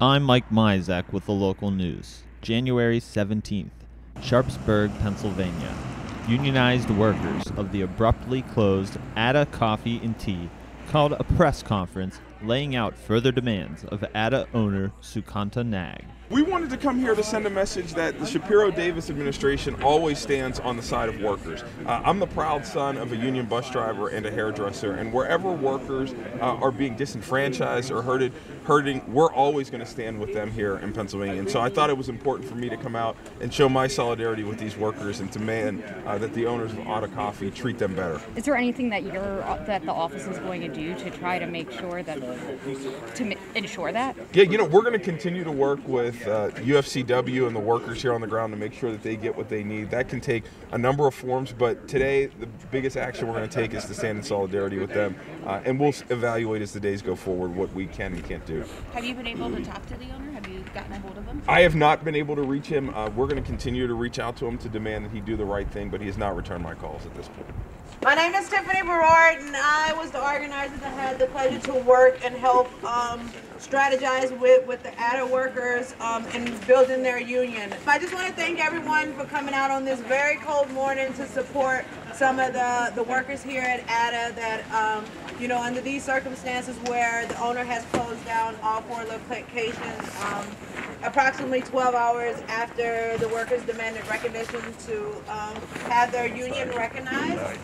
I'm Mike Mizek with the local news. January 17th, Sharpsburg, Pennsylvania. Unionized workers of the abruptly closed Adda Coffee and Tea called a press conference laying out further demands of Adda owner Sukanta Nag. We wanted to come here to send a message that the Shapiro-Davis administration always stands on the side of workers. I'm the proud son of a union bus driver and a hairdresser, and wherever workers are being disenfranchised or hurting, we're always going to stand with them here in Pennsylvania. And so I thought it was important for me to come out and show my solidarity with these workers and demand that the owners of Adda Coffee treat them better. Is there anything that the office is going to do to try to make sure that, to ensure that? Yeah, we're going to continue to work with UFCW and the workers here on the ground to make sure that they get what they need. That can take a number of forms, but today the biggest action we're going to take is to stand in solidarity with them, and we'll evaluate as the days go forward what we can and can't do. Have you been able to talk to the owner? Have you gotten a hold of him? I have not been able to reach him. We're going to continue to reach out to him to demand that he do the right thing, but he has not returned my calls at this point. My name is Tiffany Berard, and I was the organizer that had the pleasure to work and help strategize with the Adda workers in building their union. I just want to thank everyone for coming out on this very cold morning to support some of the workers here at Adda that, under these circumstances where the owner has closed down all 4 locations, approximately 12 hours after the workers demanded recognition to have their union recognized.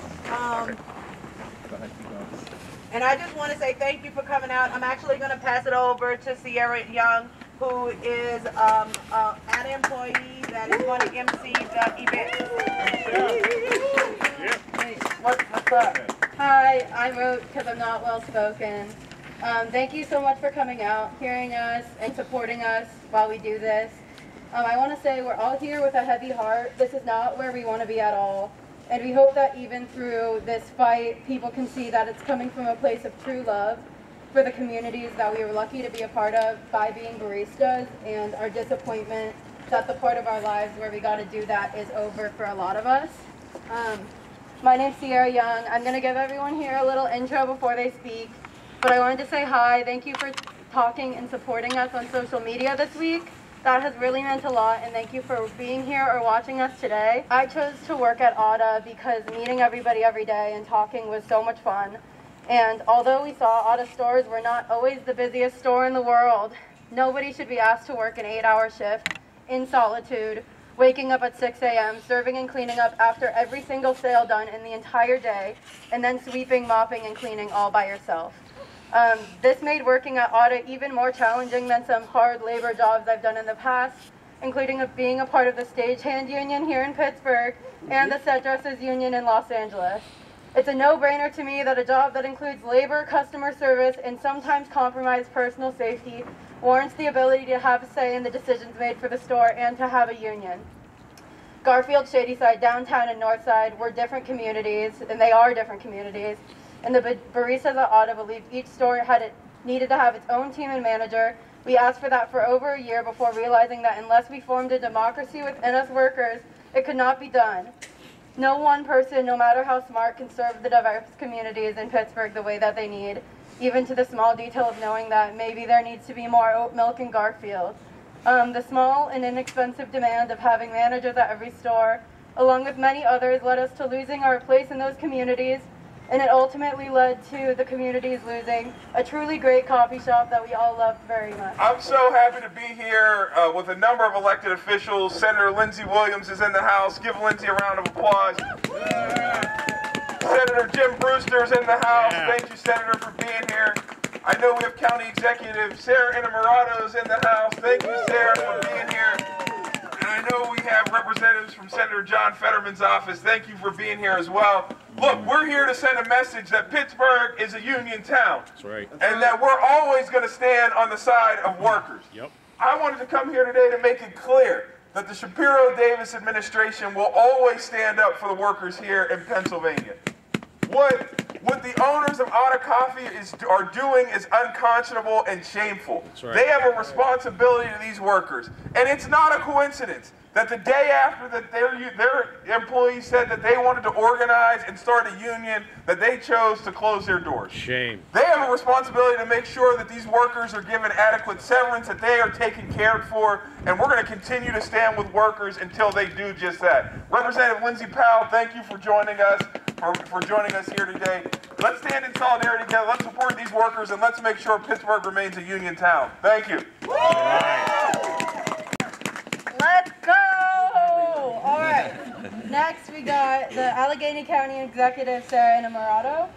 And I just want to say thank you for coming out. I'm actually going to pass it over to Sierra Young, who is an Adda employee that is going to MC the event. What's up? Hi, I wrote because I'm not well spoken. Thank you so much for coming out, hearing us, and supporting us while we do this. I want to say we're all here with a heavy heart. This is not where we want to be at all. And we hope that even through this fight, people can see that it's coming from a place of true love for the communities that we were lucky to be a part of by being baristas, and our disappointment that the part of our lives where we got to do that is over for a lot of us. My name's Sierra Young. I'm going to give everyone here a little intro before they speak, but I wanted to say hi. Thank you for talking and supporting us on social media this week. That has really meant a lot, and thank you for being here or watching us today. I chose to work at Adda because meeting everybody every day and talking was so much fun. And although we saw Adda stores were not always the busiest store in the world, nobody should be asked to work an 8-hour shift in solitude, waking up at 6 a.m., serving and cleaning up after every single sale done in the entire day, and then sweeping, mopping, and cleaning all by yourself. This made working at Adda even more challenging than some hard labor jobs I've done in the past, including being a part of the stagehand union here in Pittsburgh and the set dressers union in Los Angeles. It's a no-brainer to me that a job that includes labor, customer service, and sometimes compromised personal safety warrants the ability to have a say in the decisions made for the store and to have a union. Garfield, Shadyside, Downtown, and Northside were different communities, and they are different communities. And the baristas at Adda believed each store needed to have its own team and manager. We asked for that for over a year before realizing that unless we formed a democracy within us workers, it could not be done. No one person, no matter how smart, can serve the diverse communities in Pittsburgh the way that they need, even to the small detail of knowing that maybe there needs to be more oat milk in Garfield. The small and inexpensive demand of having managers at every store, along with many others, led us to losing our place in those communities, and it ultimately led to the communities losing a truly great coffee shop that we all loved very much. I'm so happy to be here with a number of elected officials. Senator Lindsey Williams is in the house. Give Lindsey a round of applause. Senator Jim Brewster is in the house. Thank you, Senator, for being here. I know we have County Executive Sarah Innamorato is in the house. Thank you, Sarah, for being here. And I know we have representatives from Senator John Fetterman's office. Thank you for being here as well. Look, we're here to send a message that Pittsburgh is a union town. That's right. And that we're always going to stand on the side of workers. Yep. I wanted to come here today to make it clear that the Shapiro-Davis administration will always stand up for the workers here in Pennsylvania. What What the owners of Adda Coffee are doing is unconscionable and shameful. Right. They have a responsibility to these workers. And it's not a coincidence that the day after that their employees said that they wanted to organize and start a union, that they chose to close their doors. Shame. They have a responsibility to make sure that these workers are given adequate severance, that they are taken care for, and we're going to continue to stand with workers until they do just that. Representative Lindsey Powell, thank you for joining us, for joining us here today. Let's stand in solidarity together. Let's support these workers, and let's make sure Pittsburgh remains a union town. Thank you. Let's go! All right. Next, we got the Allegheny County Executive, Sarah Innamorato.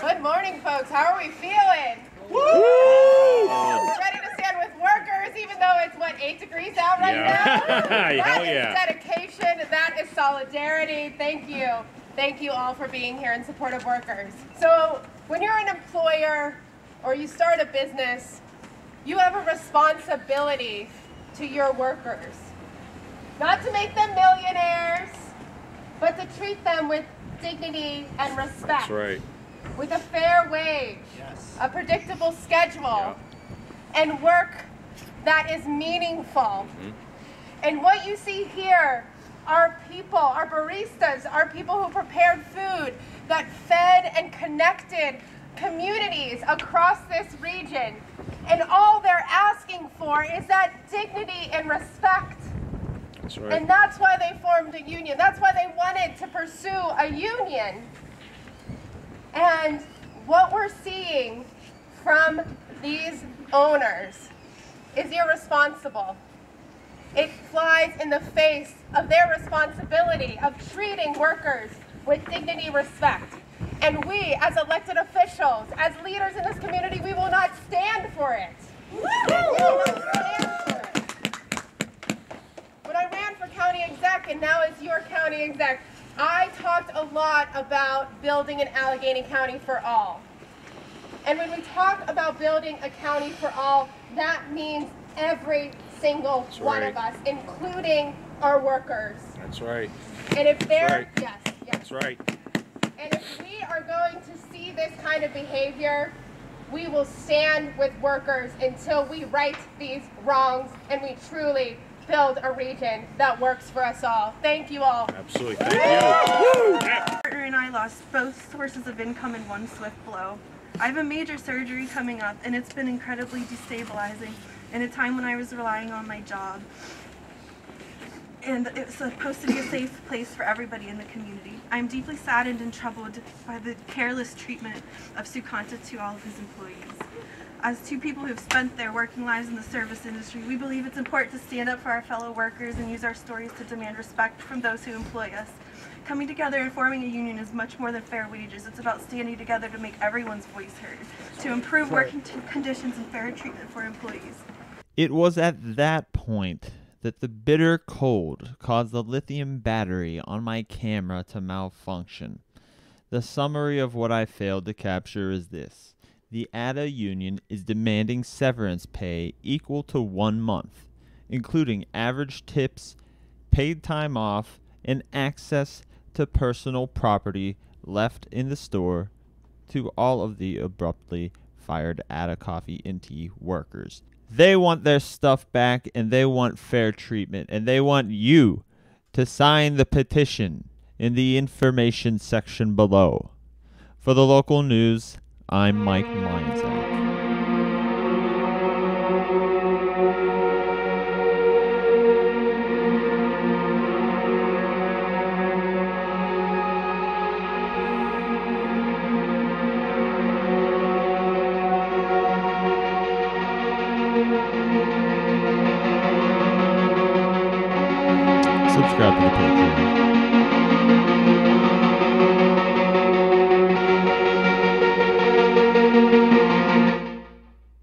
Good morning, folks. How are we feeling? We're ready to stand with workers, even though it's, 8 degrees out right now? That is dedication. That is solidarity. Thank you. Thank you all for being here in support of workers. So, when you're an employer or you start a business, you have a responsibility to your workers. Not to make them millionaires, but to treat them with dignity and respect. That's right. With a fair wage, a predictable schedule, and work that is meaningful. And what you see here are people, are baristas, are people who prepared food that fed and connected communities across this region. And all they're asking for is that dignity and respect. That's right. And that's why they formed a union. That's why they wanted to pursue a union. And what we're seeing from these owners is irresponsible. It flies in the face of their responsibility of treating workers with dignity, respect. And we, as elected officials, as leaders in this community, we will not stand for it. We will not stand for it. When I ran for county exec, and now as your county exec, I talked a lot about building an Allegheny County for all. And when we talk about building a county for all, that means every single one of us, including our workers. That's right. And if they're, That's right. yes. That's right. And if we are going to see this kind of behavior, we will stand with workers until we right these wrongs and we truly build a region that works for us all. Thank you all. Absolutely. Thank you. My partner and I lost both sources of income in one swift blow. I have a major surgery coming up, and it's been incredibly destabilizing in a time when I was relying on my job. And it was supposed to be a safe place for everybody in the community. I am deeply saddened and troubled by the careless treatment of Sukanta to all of his employees. As two people who have spent their working lives in the service industry, we believe it's important to stand up for our fellow workers and use our stories to demand respect from those who employ us. Coming together and forming a union is much more than fair wages. It's about standing together to make everyone's voice heard, to improve working conditions and fair treatment for employees. It was at that point that the bitter cold caused the lithium battery on my camera to malfunction. The summary of what I failed to capture is this. The Adda union is demanding severance pay equal to 1 month, including average tips, paid time off, and access to personal property left in the store to all of the abruptly fired Adda Coffee and Tea workers. They want their stuff back, and they want fair treatment, and they want you to sign the petition in the information section below. For the local news, I'm Mike Meinzak. Subscribe to the Patreon.